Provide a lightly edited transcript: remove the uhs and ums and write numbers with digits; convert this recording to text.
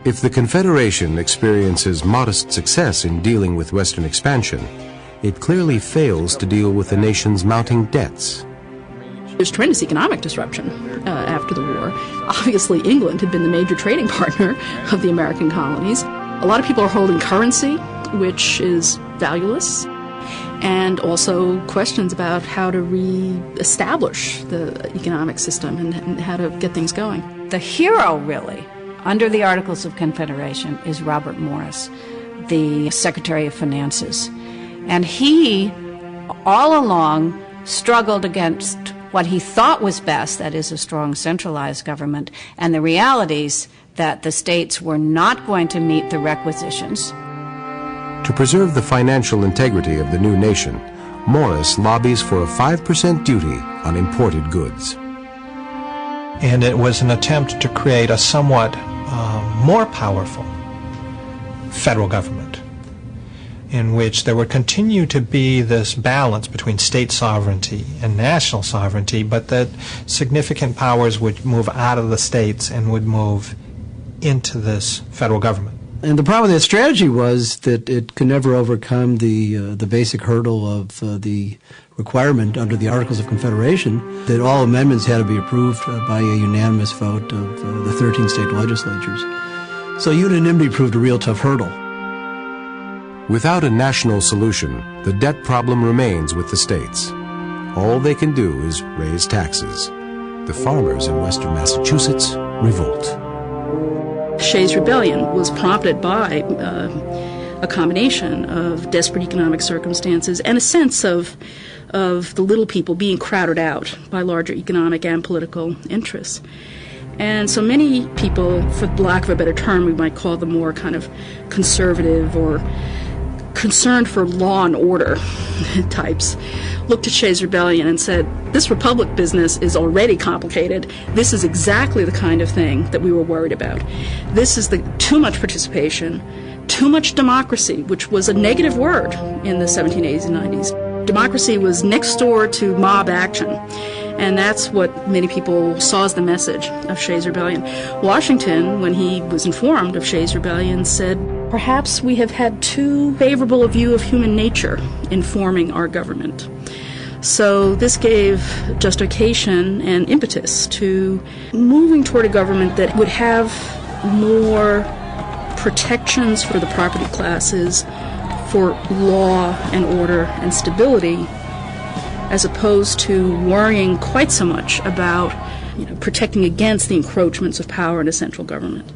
If the Confederation experiences modest success in dealing with Western expansion, it clearly fails to deal with the nation's mounting debts. There's tremendous economic disruption after the war. Obviously, England had been the major trading partner of the American colonies. A lot of people are holding currency, which is valueless, and also questions about how to re-establish the economic system and how to get things going. The hero, really, under the Articles of Confederation is Robert Morris, the Secretary of Finances. And he, all along, struggled against what he thought was best, that is a strong centralized government, and the realities that the states were not going to meet the requisitions. To preserve the financial integrity of the new nation, Morris lobbies for a 5% duty on imported goods. And it was an attempt to create a somewhat more powerful federal government, in which there would continue to be this balance between state sovereignty and national sovereignty, but that significant powers would move out of the states and would move into this federal government. And the problem with that strategy was that it could never overcome the basic hurdle of the requirement under the Articles of Confederation that all amendments had to be approved by a unanimous vote of the 13 state legislatures. So unanimity proved a real tough hurdle. Without a national solution, the debt problem remains with the states. All they can do is raise taxes. The farmers in western Massachusetts revolt. Shay's rebellion was prompted by a combination of desperate economic circumstances and a sense of the little people being crowded out by larger economic and political interests. And so many people, for lack of a better term, we might call them more kind of conservative or concerned for law and order types, looked at Shay's rebellion and said, this republic business is already complicated. This is exactly the kind of thing that we were worried about. This is too much participation, too much democracy, which was a negative word in the 1780s and 90s. Democracy was next door to mob action. And that's what many people saw as the message of Shay's rebellion. Washington, when he was informed of Shay's rebellion, said, perhaps we have had too favorable a view of human nature in forming our government. So this gave justification and impetus to moving toward a government that would have more protections for the property classes, for law and order and stability, as opposed to worrying quite so much about protecting against the encroachments of power in a central government.